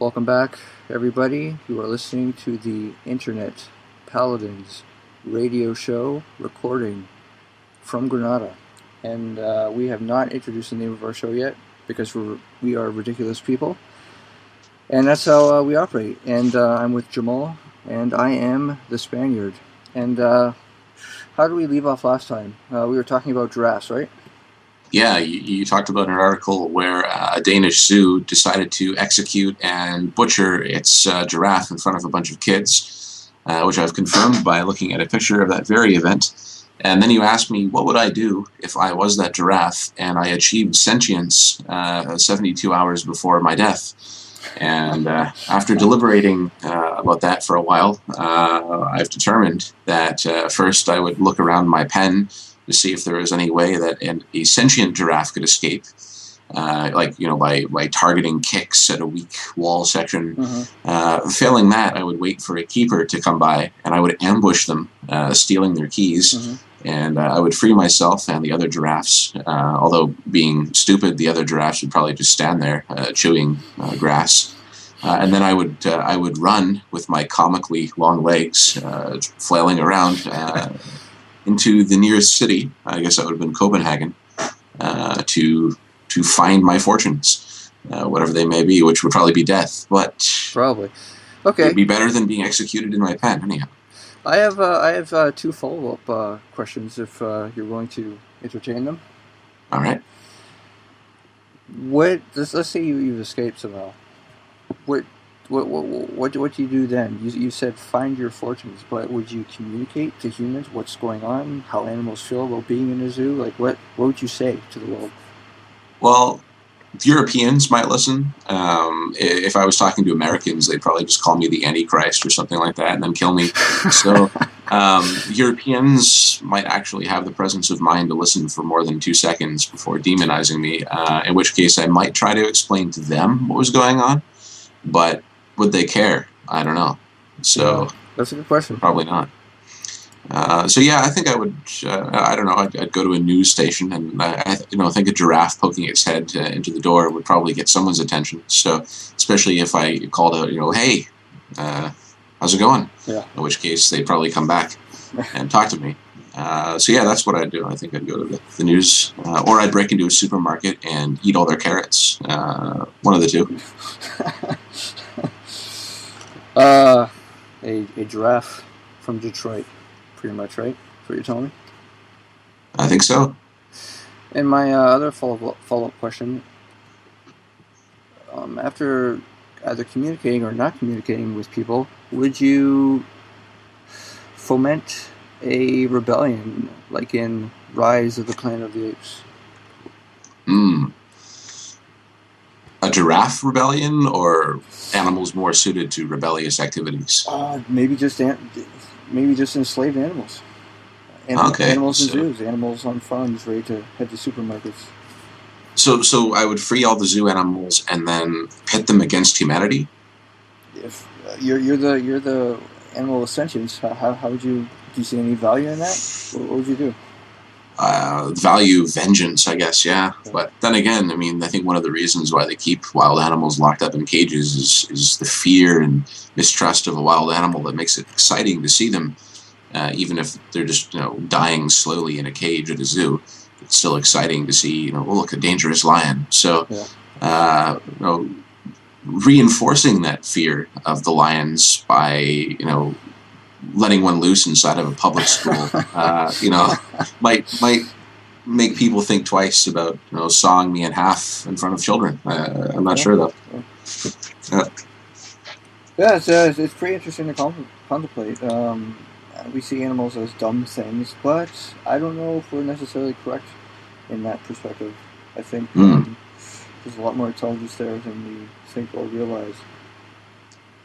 Welcome back, everybody. You are listening to the Internet Paladins radio show recording from Granada. And we have not introduced the name of our show yet because we are ridiculous people. And that's how we operate. And I'm with Jamal, and I am the Spaniard. And how did we leave off last time? We were talking about giraffes, right? Yeah, you talked about an article where a Danish zoo decided to execute and butcher its giraffe in front of a bunch of kids, which I've confirmed by looking at a picture of that very event. And then you asked me, what would I do if I was that giraffe and I achieved sentience 72 hours before my death? And after deliberating about that for a while, I've determined that first I would look around my pen to see if there was any way that a sentient giraffe could escape, by targeting kicks at a weak wall section. Failing that, I would wait for a keeper to come by, and I would ambush them, stealing their keys, and I would free myself and the other giraffes. Although, being stupid, the other giraffes would probably just stand there chewing grass. And then I would run with my comically long legs, flailing around into the nearest city. I guess that would have been Copenhagen, to find my fortunes, whatever they may be, which would probably be death. But probably, okay. It'd be better than being executed in my pen, anyhow. I have two follow-up questions if you're willing to entertain them. All right. Let's say you've escaped somehow. What do you do then? You said find your fortunes, but would you communicate to humans what's going on, how animals feel about being in a zoo? Like what would you say to the world? Well, Europeans might listen. If I was talking to Americans, they'd probably just call me the Antichrist or something like that and then kill me. So Europeans might actually have the presence of mind to listen for more than 2 seconds before demonizing me, in which case I might try to explain to them what was going on. But would they care? I don't know. So that's a good question. Probably not. So yeah, I think I would. I don't know. I'd go to a news station, and I think a giraffe poking its head into the door would probably get someone's attention. So especially if I called out, hey, how's it going? Yeah. In which case they'd probably come back and talk to me. So yeah, that's what I'd do. I think I'd go to the news, or I'd break into a supermarket and eat all their carrots. One of the two. A giraffe from Detroit, pretty much, right? That's what you're telling me? I think so. And my other follow-up question, after either communicating or not communicating with people, would you foment a rebellion like in Rise of the Planet of the Apes? A giraffe rebellion, or animals more suited to rebellious activities? Maybe just enslaved animals. Animals in zoos, animals on farms ready to head to supermarkets. So I would free all the zoo animals and then pit them against humanity? If you're the animal with sentience, how would you? Do you see any value in that? What would you do? Value vengeance, I guess, yeah. But then again, I think one of the reasons why they keep wild animals locked up in cages is the fear and mistrust of a wild animal that makes it exciting to see them, even if they're just dying slowly in a cage at a zoo. It's still exciting to see, look, a dangerous lion. So, reinforcing that fear of the lions by, letting one loose inside of a public school, might make people think twice about, sawing me in half in front of children. I'm not sure, though. Yeah, it's pretty interesting to contemplate. We see animals as dumb things, but I don't know if we're necessarily correct in that perspective. I think there's a lot more intelligence there than we think or realize.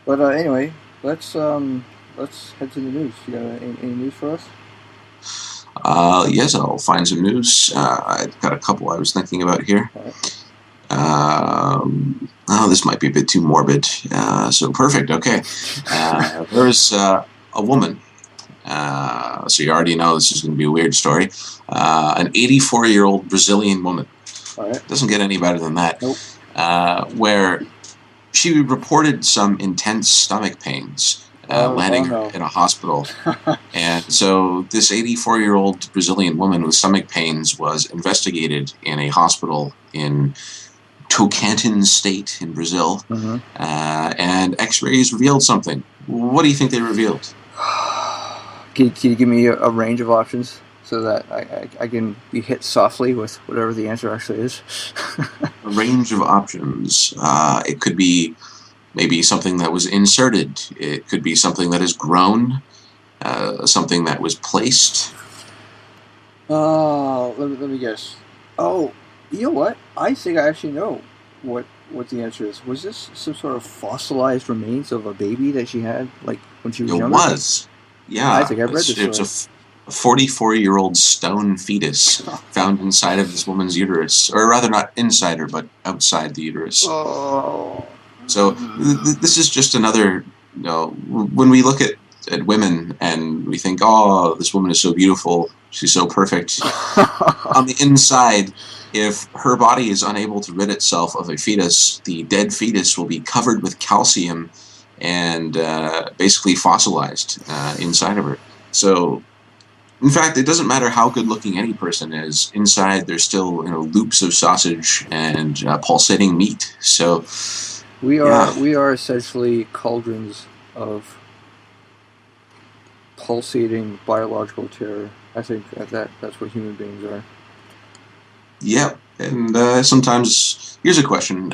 But anyway, let's head to the news. You got any news for us? Yes, I'll find some news. I've got a couple I was thinking about here. This might be a bit too morbid. So perfect. Okay. There's a woman. So you already know this is going to be a weird story. An 84-year-old Brazilian woman. All right. Doesn't get any better than that. Nope. Where she reported some intense stomach pains landing her no. in a hospital. And so this 84-year-old Brazilian woman with stomach pains was investigated in a hospital in Tocantins state in Brazil, and x-rays revealed something. What do you think they revealed? Can you give me a range of options so that I can be hit softly with whatever the answer actually is? A range of options. It could be maybe something that was inserted. It could be something that is grown, something that was placed. Let me guess. Oh, you know what? I think I actually know what the answer is. Was this some sort of fossilized remains of a baby that she had, like when she was younger? It was. Yeah. I think I've read this story. It was a 44-year-old stone fetus found inside of this woman's uterus. Or rather, not inside her, but outside the uterus. Oh. So this is just another, when we look at women and we think, oh, this woman is so beautiful, she's so perfect. On the inside, if her body is unable to rid itself of a fetus, the dead fetus will be covered with calcium and basically fossilized inside of her. So, in fact, it doesn't matter how good-looking any person is. Inside, there's still loops of sausage and pulsating meat. So we are essentially cauldrons of pulsating biological terror. I think that's what human beings are. Yep. And sometimes, here's a question.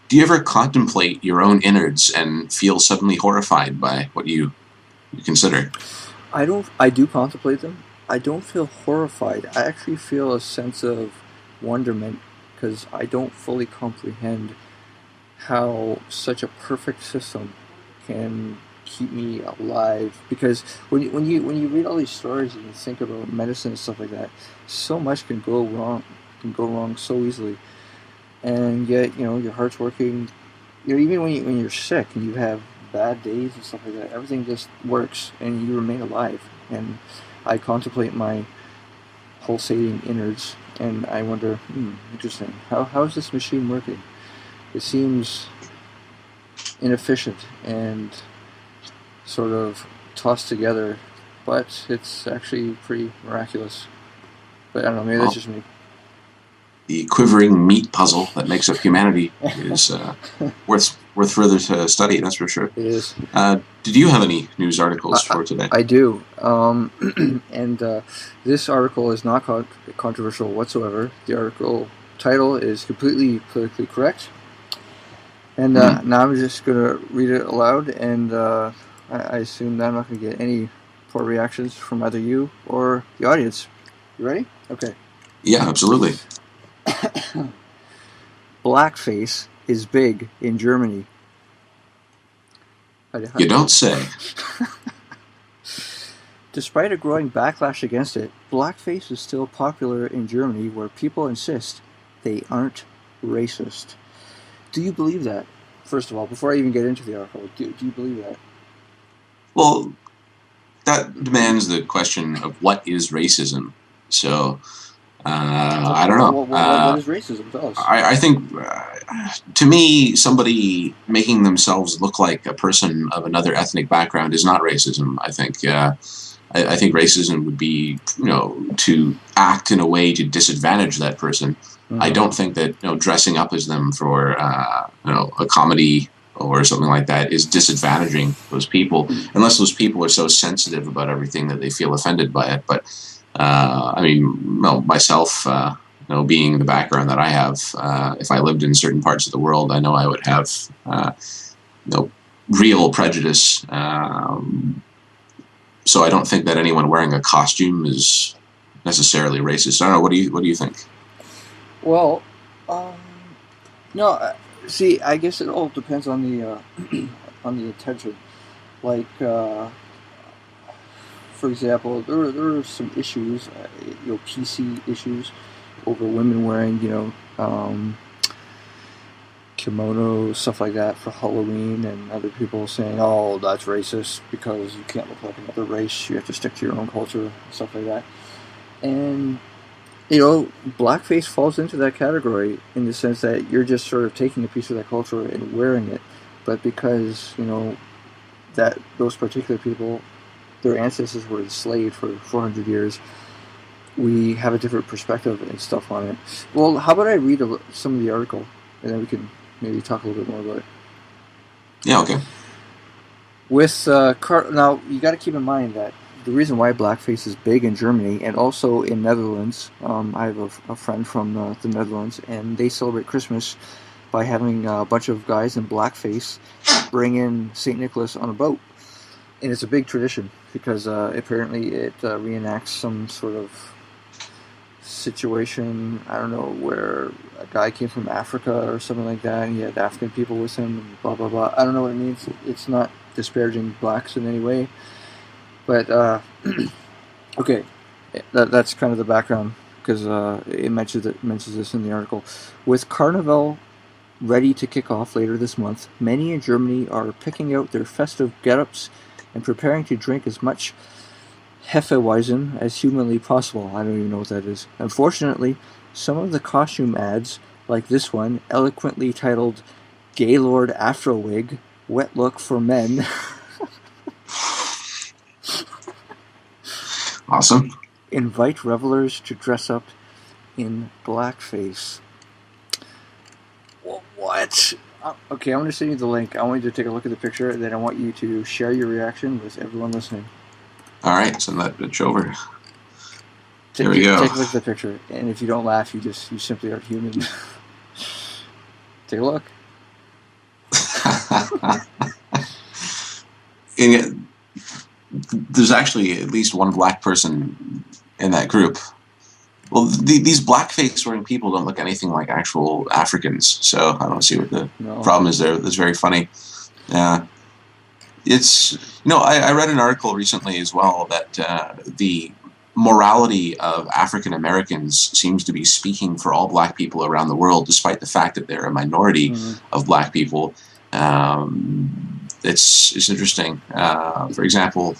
Do you ever contemplate your own innards and feel suddenly horrified by what you consider? I do contemplate them. I don't feel horrified. I actually feel a sense of wonderment because I don't fully comprehend how such a perfect system can keep me alive. Because when you read all these stories and you think about medicine and stuff like that, so much can go wrong. So easily, and yet your heart's working. Even when you're sick and you have bad days and stuff like that, everything just works and you remain alive. And I contemplate my pulsating innards and I wonder, interesting. How is this machine working? It seems inefficient and sort of tossed together, but it's actually pretty miraculous. But I don't know. Maybe that's just me. The quivering meat puzzle that makes up humanity is worth further to study, that's for sure. It is. Did you have any news articles for today? I do. And this article is not controversial whatsoever. The article title is completely politically correct. And now I'm just going to read it aloud, and I assume that I'm not going to get any poor reactions from either you or the audience. You ready? Okay. Yeah, absolutely. Blackface is big in Germany. You don't say. Despite a growing backlash against it, blackface is still popular in Germany, where people insist they aren't racist. Do you believe that? First of all, before I even get into the article, do you believe that? Well, that demands the question of what is racism. So, I don't know. What is racism? Tell us. I think, to me, somebody making themselves look like a person of another ethnic background is not racism. I think I think racism would be, to act in a way to disadvantage that person. Mm-hmm. I don't think that dressing up as them for a comedy or something like that is disadvantaging those people, unless those people are so sensitive about everything that they feel offended by it. But myself, being the background that I have, if I lived in certain parts of the world, I know I would have, real prejudice. So I don't think that anyone wearing a costume is necessarily racist. I don't know. What do you think? Well, no. See, I guess it all depends on the on the intention. Like, for example, there are some issues, PC issues over women wearing, kimono, stuff like that for Halloween, and other people saying, oh, that's racist because you can't look like another race, you have to stick to your own culture, and stuff like that. And, blackface falls into that category in the sense that you're just sort of taking a piece of that culture and wearing it. but because, that those particular people, their ancestors were enslaved for 400 years, we have a different perspective and stuff on it. Well, how about I read some of the article, and then we can maybe talk a little bit more about it. Yeah, okay. With now, you got to keep in mind that the reason why blackface is big in Germany and also in Netherlands, I have a friend from the Netherlands, and they celebrate Christmas by having a bunch of guys in blackface bring in St. Nicholas on a boat. And it's a big tradition because apparently it reenacts some sort of situation, I don't know, where a guy came from Africa or something like that, and he had African people with him, and blah, blah, blah. I don't know what it means. It's not disparaging blacks in any way. But, okay, that's kind of the background, because it mentions this in the article. With Carnival ready to kick off later this month, many in Germany are picking out their festive get-ups and preparing to drink as much Hefeweizen as humanly possible. I don't even know what that is. Unfortunately, some of the costume ads, like this one, eloquently titled Gaylord Afrowig, Wet Look for Men, awesome, invite revelers to dress up in blackface. What? Okay, I'm going to send you the link. I want you to take a look at the picture, and then I want you to share your reaction with everyone listening. All right, send that bitch over. Here we go. Take a look at the picture, and if you don't laugh, you simply aren't human. Take a look. And there's actually at least one black person in that group. Well, these blackface wearing people don't look anything like actual Africans, so I don't see what the problem is there. That's very funny. It's, I read an article recently as well that the morality of African Americans seems to be speaking for all black people around the world, despite the fact that they're a minority of black people. It's interesting. For example,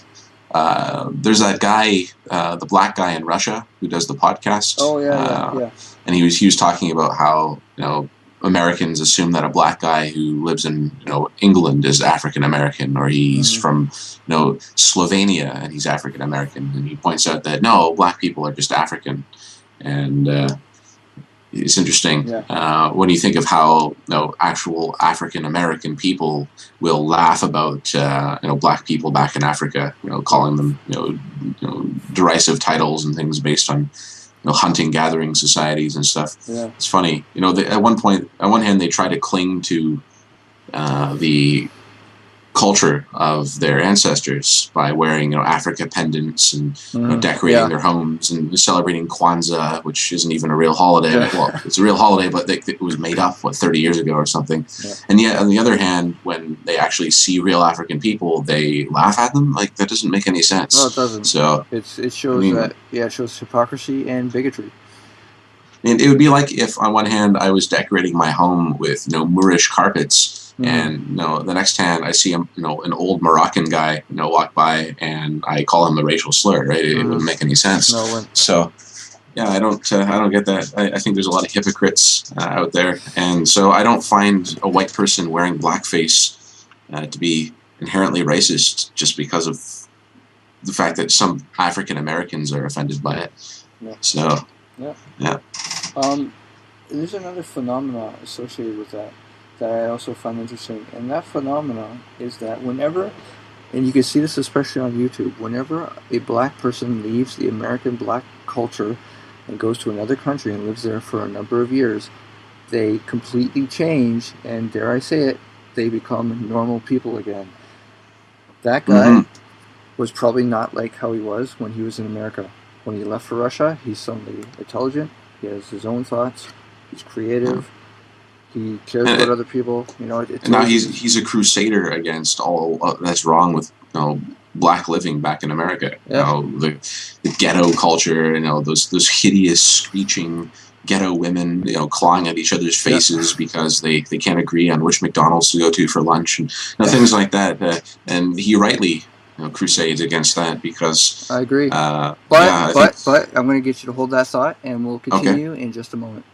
there's that guy, the black guy in Russia who does the podcast. Oh yeah. And he was talking about how Americans assume that a black guy who lives in England is African American, or he's from Slovenia and he's African American, and he points out that no, black people are just African, and it's interesting when you think of how actual African American people will laugh about black people back in Africa, calling them derisive titles and things based on hunting gathering societies and stuff. Yeah. It's funny, at one hand they try to cling to the culture of their ancestors by wearing Africa pendants and decorating their homes and celebrating Kwanzaa, which isn't even a real holiday. Well, it's a real holiday, but it was made up 30 years ago or something. And yet on the other hand, when they actually see real African people, they laugh at them. Like, that doesn't make any sense. No, it doesn't. So it shows it shows hypocrisy and bigotry. And it would be like if on one hand I was decorating my home with Moorish carpets, and the next hand I see an old Moroccan guy walk by and I call him a racial slur. Right? It wouldn't make any sense. So yeah, I don't get that. I think there's a lot of hypocrites out there, and so I don't find a white person wearing blackface to be inherently racist just because of the fact that some African Americans are offended by it. So yeah. There's another phenomenon associated with that I also find interesting, and that phenomenon is that whenever, and you can see this especially on YouTube, whenever a black person leaves the American black culture and goes to another country and lives there for a number of years, they completely change, and dare I say it, they become normal people again. That guy was probably not like how he was when he was in America. When he left for Russia, he's suddenly intelligent, he has his own thoughts, he's creative, he cares about other people. And now he's a crusader against all that's wrong with black living back in America. The ghetto culture, those hideous screeching ghetto women, clawing at each other's faces because they can't agree on which McDonald's to go to for lunch, and things like that. And he rightly crusades against that because I agree. But I'm going to get you to hold that thought, and we'll continue in just a moment.